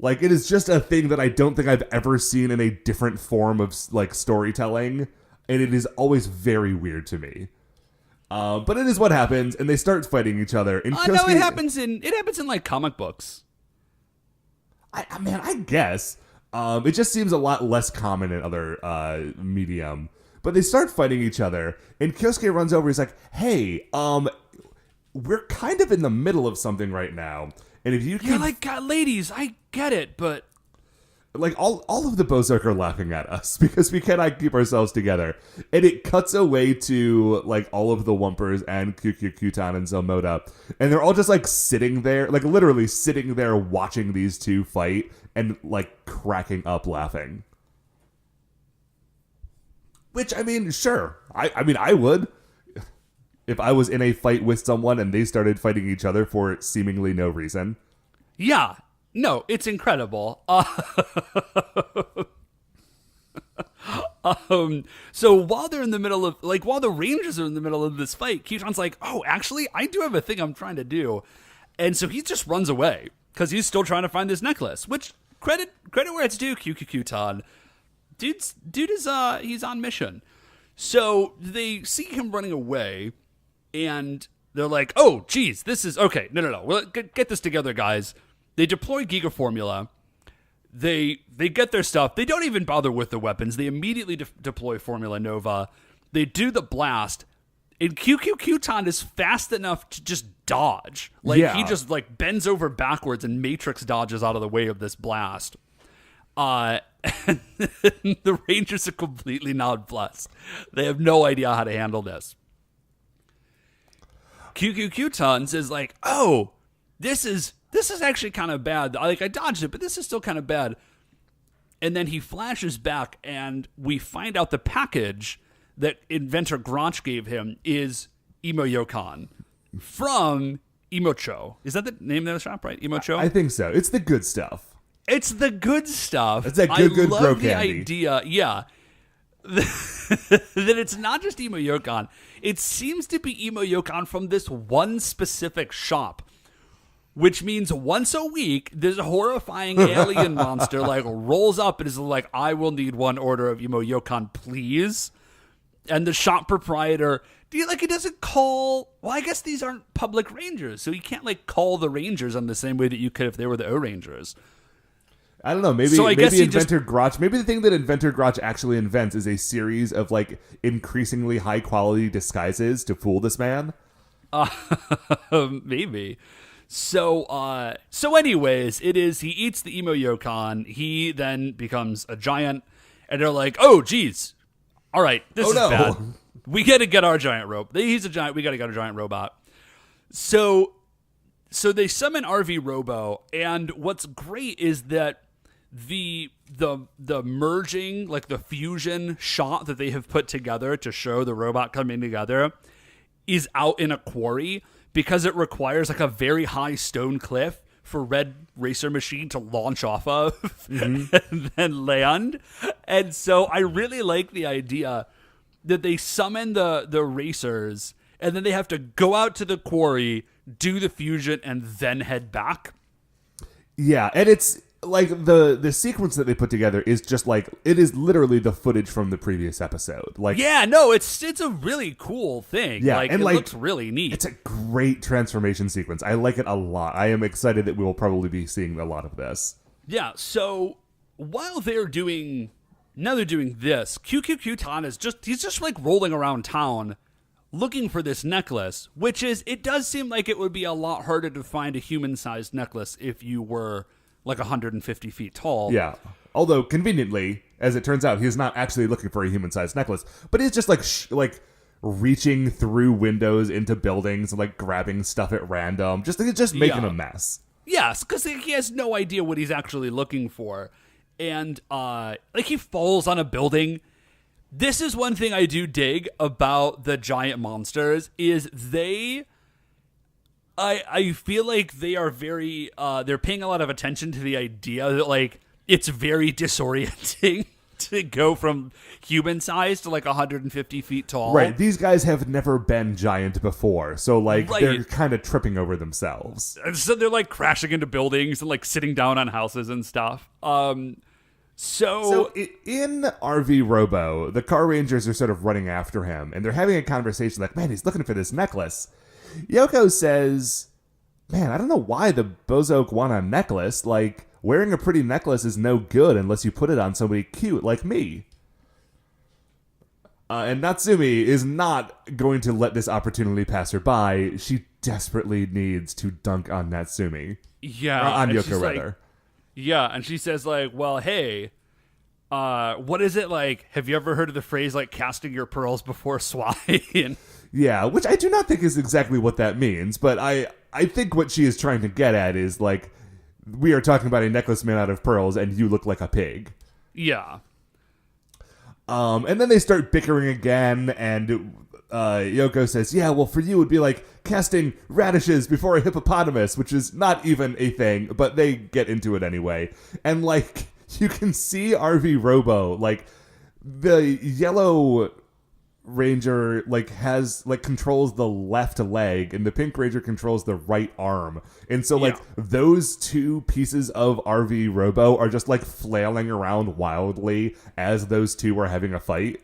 It is just a thing that I don't think I've ever seen in a different form of storytelling, and it is always very weird to me. But it is what happens, and they start fighting each other. And no, it happens in comic books. I guess. It just seems a lot less common in other medium. But they start fighting each other, and Kyosuke runs over. He's like, hey, we're kind of in the middle of something right now. And if you can... God, ladies, I get it, but... all of the Bozok are laughing at us because we cannot keep ourselves together. And it cuts away to, all of the Wumpers and Kutan and Zelmoda. And they're all just, sitting there, literally sitting there watching these two fight and, cracking up laughing. Which, I mean, sure. I would. If I was in a fight with someone and they started fighting each other for seemingly no reason. Yeah. No, it's incredible. So while they're in the middle of, while the Rangers are in the middle of this fight, Kyutan's like, oh, actually, I do have a thing I'm trying to do. And so he just runs away because he's still trying to find this necklace, which credit where it's due, Kyutan. Dude is, he's on mission. So they see him running away, and they're like, oh, geez, this is... Okay, no. Well, get this together, guys. They deploy Giga Formula. They get their stuff. They don't even bother with the weapons. They immediately deploy Formula Nova. They do the blast. And QQQton is fast enough to just dodge. He just bends over backwards and Matrix dodges out of the way of this blast. And the Rangers are completely nonplussed. They have no idea how to handle this. QQQton says like, oh, this is actually kind of bad. I dodged it, but this is still kind of bad. And then he flashes back, and we find out the package that inventor Grunch gave him is Emo Yokon from Imocho. Is that the name of the shop, right? Imocho? I think so. It's the good stuff. It's the good stuff. It's that good I bro love the candy. idea, yeah, that it's not just Emo Yokon. It seems to be Emo Yokon from this one specific shop, which means once a week, this horrifying alien monster rolls up and is like, I will need one order of Emo Yokon, please. And the shop proprietor, he doesn't call... Well, I guess these aren't public rangers, so you can't call the rangers on the same way that you could if they were the O-Rangers. I don't know. Maybe Inventor Grotch. Maybe the thing that Inventor Grotch actually invents is a series of increasingly high quality disguises to fool this man. Maybe. So anyways, he eats the Emo Yokon. He then becomes a giant, and they're like, "Oh, geez, all right, this is bad. We got to get our giant rope. He's a giant. We got to get a giant robot." So they summon RV Robo, and what's great is that the merging, the fusion shot that they have put together to show the robot coming together is out in a quarry because it requires a very high stone cliff for Red Racer Machine to launch off of and then land. And so I really like the idea that they summon the racers and then they have to go out to the quarry, do the fusion, and then head back. Yeah, and it's the sequence that they put together is just it is literally the footage from the previous episode. It's a really cool thing. Yeah, and it looks really neat. It's a great transformation sequence. I like it a lot. I am excited that we will probably be seeing a lot of this. Yeah, so while they're doing this, QQQton is just rolling around town looking for this necklace, it does seem like it would be a lot harder to find a human-sized necklace if you were 150 feet tall. Yeah. Although, conveniently, as it turns out, he's not actually looking for a human-sized necklace, but he's just reaching through windows into buildings and grabbing stuff at random, just making a mess. Yes, because he has no idea what he's actually looking for. And he falls on a building. This is one thing I do dig about the giant monsters is I feel like they are very they're paying a lot of attention to the idea that it's very disorienting to go from human size to 150 feet tall. Right. These guys have never been giant before, so they're kind of tripping over themselves. And so they're crashing into buildings and sitting down on houses and stuff. So in RV Robo, the Car Rangers are sort of running after him, and they're having a conversation man, he's looking for this necklace. Yoko says, man, I don't know why the Bozoke want a necklace. Wearing a pretty necklace is no good unless you put it on somebody cute like me. And Natsumi is not going to let this opportunity pass her by. She desperately needs to dunk on Natsumi. Yeah. On Yoko, rather. Yeah, and she says, well, hey, what is it have you ever heard of the phrase, casting your pearls before swine? Yeah, which I do not think is exactly what that means, but I think what she is trying to get at is, we are talking about a necklace made out of pearls, and you look like a pig. Yeah. And then they start bickering again, and Yoko says, yeah, well, for you it would be like casting radishes before a hippopotamus, which is not even a thing, but they get into it anyway. And, you can see RV Robo, the yellow Ranger controls the left leg and the Pink Ranger controls the right arm, and so those two pieces of RV Robo are just flailing around wildly as those two are having a fight.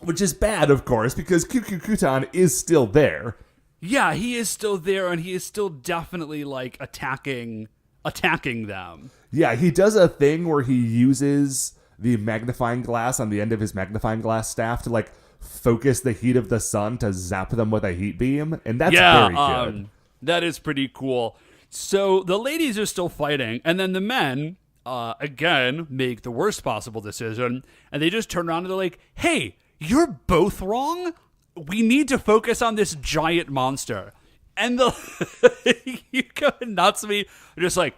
Which is bad, of course, because QQ Kutan is still there. Yeah, he is still there, and he is still definitely, like, attacking them. Yeah, he does a thing where he uses the magnifying glass on the end of his magnifying glass staff to, like, focus the heat of the sun to zap them with a heat beam, and that's very good. That is pretty cool. So the ladies are still fighting, and then the men, again, make the worst possible decision, and they just turn around and they're like, hey, you're both wrong? We need to focus on this giant monster. And the Yuko and Natsumi are just like,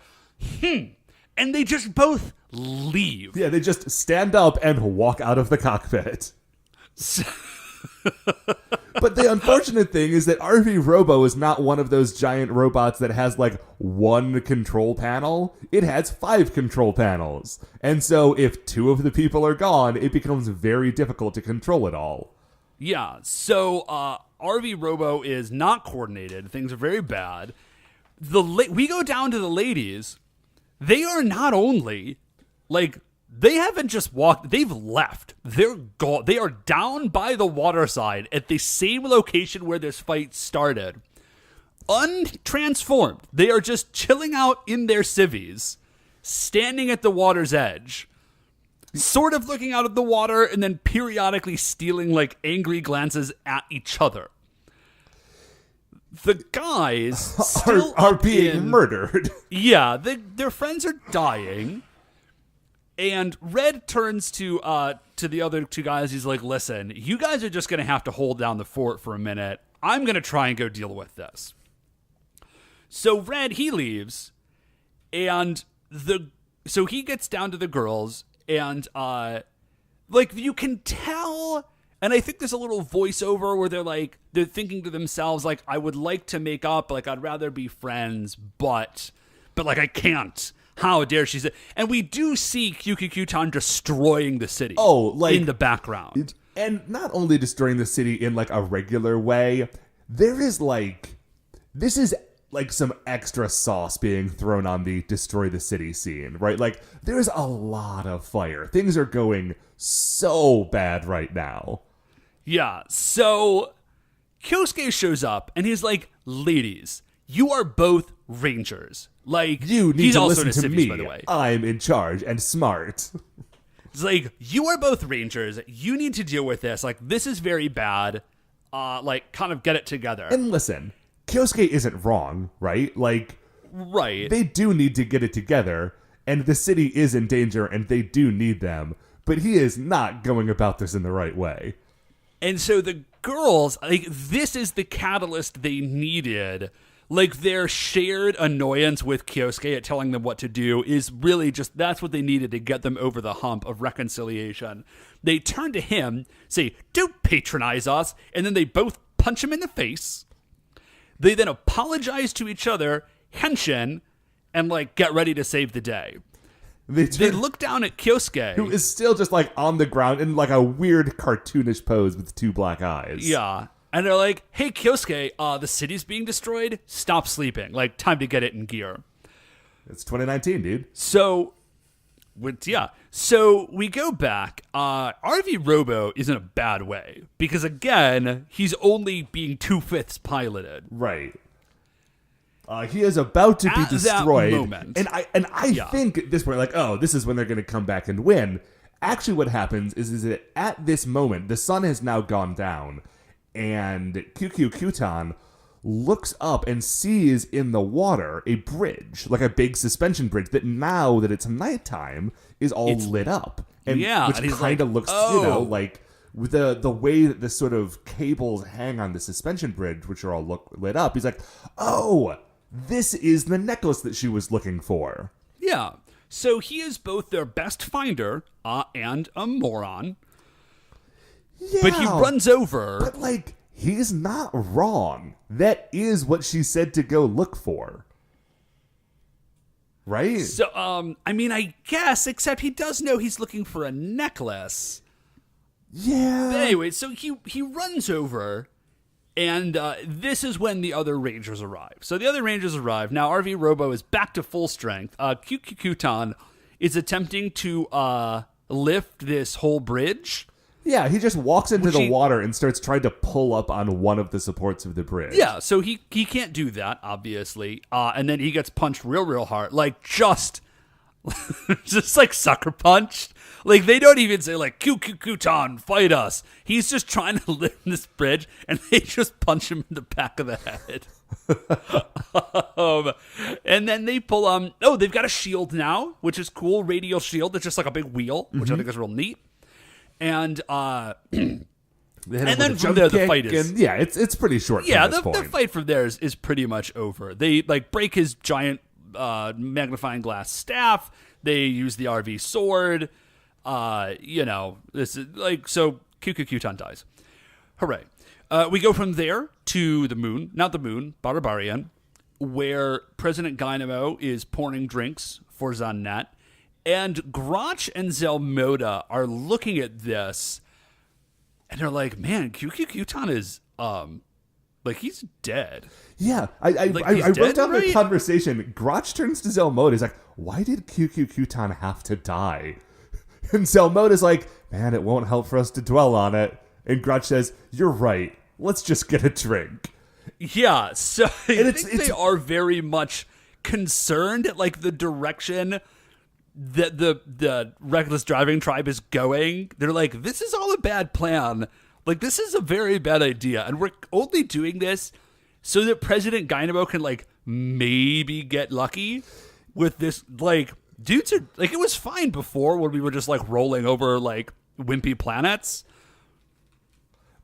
and they just both leave. Yeah, they just stand up and walk out of the cockpit. But the unfortunate thing is that RV Robo is not one of those giant robots that has like one control panel. It has 5 control panels. And so if 2 of the people are gone, it becomes very difficult to control it all. Yeah, so RV Robo is not coordinated. Things are very bad. We go down to the ladies. They are not only, like, they haven't just walked, they've left. They're gone. They are down by the water side at the same location where this fight started. Untransformed. They are just chilling out in their civvies, standing at the water's edge, sort of looking out of the water and then periodically stealing, like, angry glances at each other. The guys still are being murdered. Yeah, their friends are dying. And Red turns to the other 2 guys. He's like, listen, you guys are just going to have to hold down the fort for a minute. I'm going to try and go deal with this. So Red, he leaves. And so he gets down to the girls. And, like, you can tell, and I think there's a little voiceover where they're thinking to themselves, like, I would like to make up, like, I'd rather be friends, but like, I can't. How dare she say, and we do see Kyuki-Kutan destroying the city. Oh, like, in the background. And not only destroying the city in, like, a regular way, there is, like, this is like some extra sauce being thrown on the destroy the city scene, right? Like, there's a lot of fire. Things are going so bad right now. Yeah, so Kyosuke shows up and he's like, ladies, you are both rangers. Like, you need he's to also listen in to civvies, me. by the way. I'm in charge and smart. It's like, you are both rangers. You need to deal with this. Like, this is very bad. Like, kind of get it together. And listen, Kyosuke isn't wrong, right? Like, right. They do need to get it together, and the city is in danger, and they do need them. But he is not going about this in the right way. And so the girls, like, this is the catalyst they needed. Like, their shared annoyance with Kyosuke at telling them what to do is really just, that's what they needed to get them over the hump of reconciliation. They turn to him, say, don't patronize us, and then they both punch him in the face. They then apologize to each other, henshin, and, like, get ready to save the day. They look down at Kyosuke, who is still just, like, on the ground in, like, a weird cartoonish pose with 2 black eyes. Yeah. And they're like, hey, Kyosuke, the city's being destroyed. Stop sleeping. Like, time to get it in gear. It's 2019, dude. So we go back. RV Robo is in a bad way. Because, again, he's only being 2/5 piloted. Right. He is about to be destroyed. That moment. And I think at this point, like, oh, this is when they're going to come back and win. Actually, what happens is that at this moment, the sun has now gone down. And QQ Kutan looks up and sees in the water a bridge, like a big suspension bridge, that now that it's nighttime is all lit up. And which kind of looks, like with the way that the sort of cables hang on the suspension bridge, which are all lit up. He's like, oh, this is the necklace that she was looking for. Yeah. So he is both their best finder and a moron. Yeah, but he runs over. But, like, he's not wrong. That is what she said to go look for. Right? So, I mean, I guess, except he does know he's looking for a necklace. Yeah. But anyway, so he runs over, and this is when the other Rangers arrive. So the other Rangers arrive. Now, RV Robo is back to full strength. Kutan is attempting to lift this whole bridge. Yeah, he just walks into the water and starts trying to pull up on one of the supports of the bridge. Yeah, so he can't do that, obviously. And then he gets punched real hard. Like, just like sucker punched. Like, they don't even say, like, Kutan, fight us. He's just trying to lift this bridge, and they just punch him in the back of the head. And then they pull, they've got a shield now, which is cool. Radial shield. It's just like a big wheel, which I think is real neat. And then from there, the fight is... And, yeah, it's pretty short Yeah, from this point. The fight from there is pretty much over. They, like, break his giant magnifying glass staff. They use the RV sword. This is like, so Kutan dies. Hooray. We go from there to the moon, not the moon, Barbarian, where President Dynamo is pouring drinks for Zannet, and Grotch and Zelmoda are looking at this, and they're like, man, Kutan is, like, he's dead. Yeah, I wrote down the conversation. Grotch turns to Zelmoda. He's like, why did Kutan have to die? And Zelmoda's like, man, it won't help for us to dwell on it. And Grotch says, you're right. Let's just get a drink. Yeah, so I think they are very much concerned at, like, the direction that the reckless driving tribe is going. They're like, this is all a bad plan. Like, this is a very bad idea. And we're only doing this so that President Dynamo can, like, maybe get lucky with this, like... Dudes are, like, it was fine before when we were just, like, rolling over, like, wimpy planets.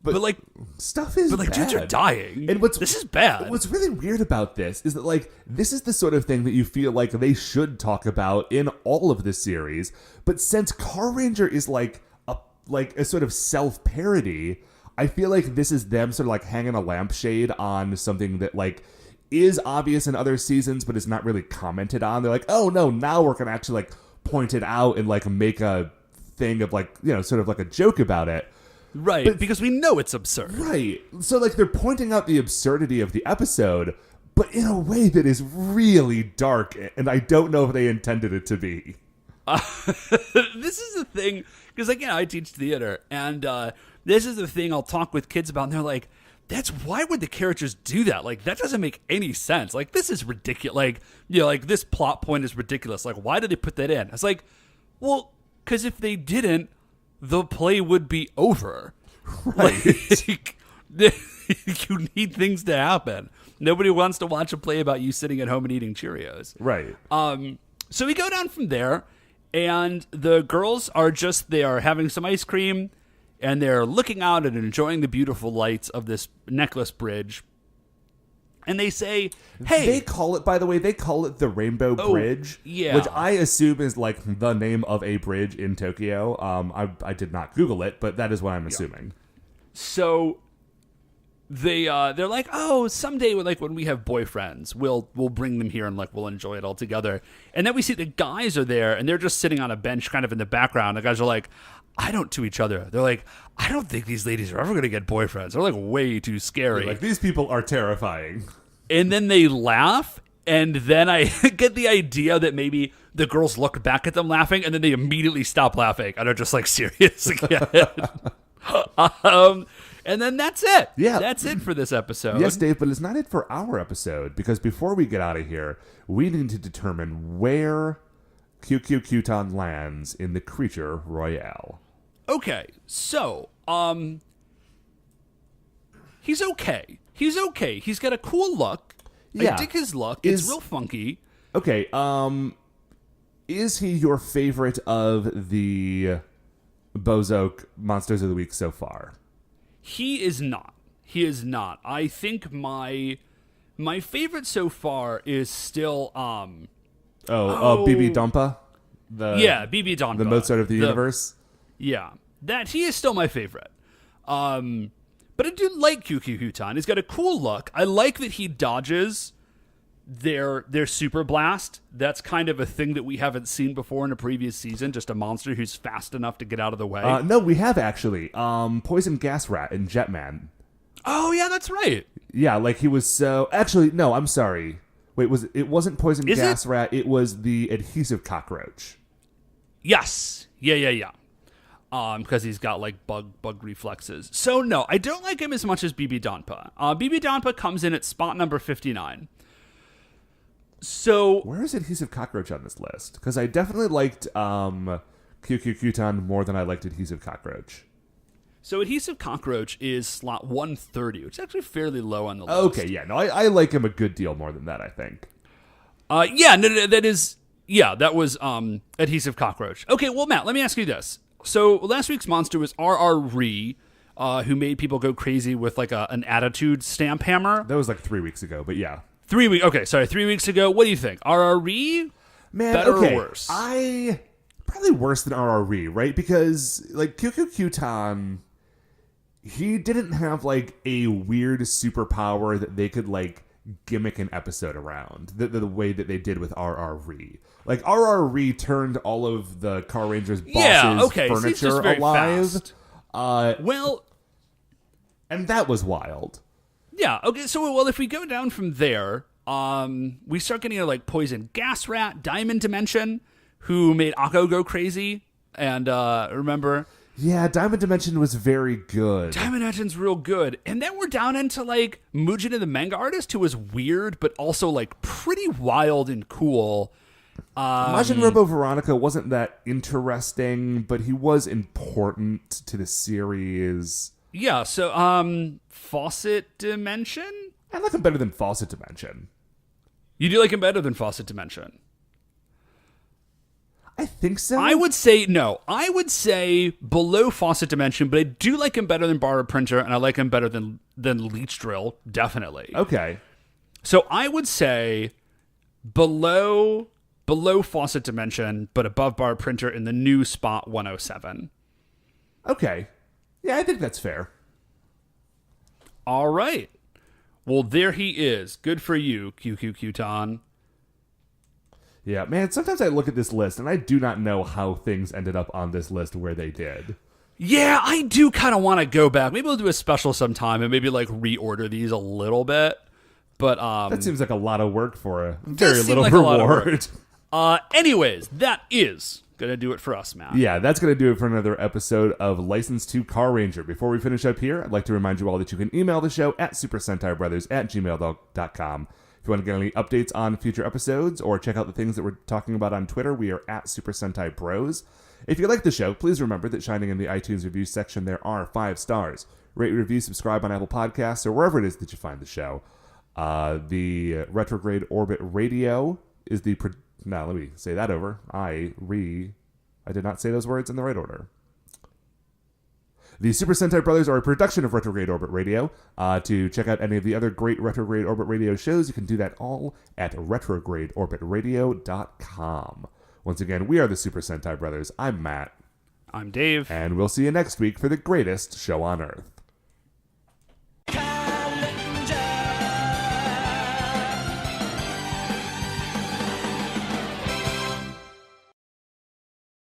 But like, stuff is bad. Dudes are dying. And this is bad. What's really weird about this is that, like, this is the sort of thing that you feel like they should talk about in all of the series. But since Carranger is, like a sort of self-parody, I feel like this is them sort of, like, hanging a lampshade on something that, like... is obvious in other seasons, but is not really commented on. They're like, oh no, now we're gonna actually, like, point it out and, like, make a thing of, like, you know, sort of like a joke about it. Right, but, because we know it's absurd. Right. So, like, they're pointing out the absurdity of the episode, but in a way that is really dark, and I don't know if they intended it to be. This is the thing, because, like, I teach theater, and this is the thing I'll talk with kids about, and they're like, why would the characters do that? Like, that doesn't make any sense. Like, this is ridiculous. Like, like, this plot point is ridiculous. Like, why did they put that in? I was like, well, because if they didn't, the play would be over. Right. Like, you need things to happen. Nobody wants to watch a play about you sitting at home and eating Cheerios. Right. So we go down from there, and the girls are having some ice cream, and they're looking out and enjoying the beautiful lights of this necklace bridge. And they say, hey... They call it the Rainbow Bridge. Yeah. Which I assume is, like, the name of a bridge in Tokyo. I did not Google it, but that is what I'm assuming. So they're like, oh, someday, like, when we have boyfriends, we'll bring them here and, like, we'll enjoy it all together. And then we see the guys are there, and they're just sitting on a bench kind of in the background. The guys are like... to each other. They're like, I don't think these ladies are ever going to get boyfriends. They're, like, way too scary. Like, these people are terrifying. And then they laugh, and then I get the idea that maybe the girls look back at them laughing, and then they immediately stop laughing and are just, like, serious again. And then that's it. Yeah. That's it for this episode. Yes, Dave, but it's not it for our episode, because before we get out of here, we need to determine where Kutan lands in the Creature Royale. Okay, so, he's okay. He's okay. He's got a cool look. Yeah. I dig his look. It's real funky. Okay, is he your favorite of the Bozoke Monsters of the Week so far? He is not. He is not. I think my favorite so far is still, BB Dumpa? BB Dumpa. The Mozart of the universe? Yeah. He is still my favorite. But I do like Kutan. He's got a cool look. I like that he dodges their super blast. That's kind of a thing that we haven't seen before in a previous season, just a monster who's fast enough to get out of the way. No, we have actually. Poison Gas Rat and Jetman. Oh, yeah, that's right. Yeah, like he was so... Actually, no, I'm sorry. Wait, it wasn't Poison Gas Rat, it was the Adhesive Cockroach. Yes. Yeah. because he's got like bug reflexes. So no, I don't like him as much as BB Donpa. BB Donpa comes in at spot number 59. So where is Adhesive Cockroach on this list? Because I definitely liked QQQton more than I liked Adhesive Cockroach. So Adhesive Cockroach is slot 130, which is actually fairly low on the list. Okay, yeah, no, I like him a good deal more than that, I think. That was Adhesive Cockroach. Okay, well, Matt, let me ask you this. So last week's monster was R.R. Ree, who made people go crazy with like an attitude stamp hammer. That was like 3 weeks ago, but yeah. 3 weeks. Okay, sorry, 3 weeks ago. What do you think? R.R. Ree? Man, better okay. or worse? Probably worse than R.R. Ree, right? Because like QQQton, he didn't have like a weird superpower that they could like gimmick an episode around the way that they did with R.R. Ree. Like R.R. Ree turned all of the Carranger's bosses' furniture alive. And that was wild. Yeah. Okay. So if we go down from there, we start getting like Poison Gas Rat, Diamond Dimension, who made Akko go crazy, and remember. Yeah, Diamond Dimension was very good. Diamond Dimension's real good. And then we're down into, like, Mujin the manga artist, who was weird, but also, like, pretty wild and cool. Majin Robo Veronica wasn't that interesting, but he was important to the series. Yeah, so, Faucet Dimension? I like him better than Faucet Dimension. You do like him better than Faucet Dimension? I think so. I would say no. I would say below Faucet Dimension, but I do like him better than Barber Printer, and I like him better than Leech Drill, definitely. Okay. So I would say below Faucet Dimension, but above Barber Printer in the new spot 107. Okay. Yeah, I think that's fair. All right. Well, there he is. Good for you, QQQton. Yeah, man, sometimes I look at this list and I do not know how things ended up on this list where they did. Yeah, I do kind of want to go back. Maybe we'll do a special sometime and maybe like reorder these a little bit. But that seems like a lot of work for a very little like reward. Anyways, that is going to do it for us, Matt. Yeah, that's going to do it for another episode of License to Carranger. Before we finish up here, I'd like to remind you all that you can email the show at supersentaibrothers@gmail.com. If you want to get any updates on future episodes or check out the things that we're talking about on Twitter, we are at Super Sentai Bros. If you like the show, please remember that shining in the iTunes review section, there are 5 stars. Rate, review, subscribe on Apple Podcasts or wherever it is that you find the show. The Retrograde Orbit Radio is the... Now, let me say that over. I did not say those words in the right order. The Super Sentai Brothers are a production of Retrograde Orbit Radio. To check out any of the other great Retrograde Orbit Radio shows, you can do that all at retrogradeorbitradio.com. Once again, we are the Super Sentai Brothers. I'm Matt. I'm Dave. And we'll see you next week for the greatest show on Earth.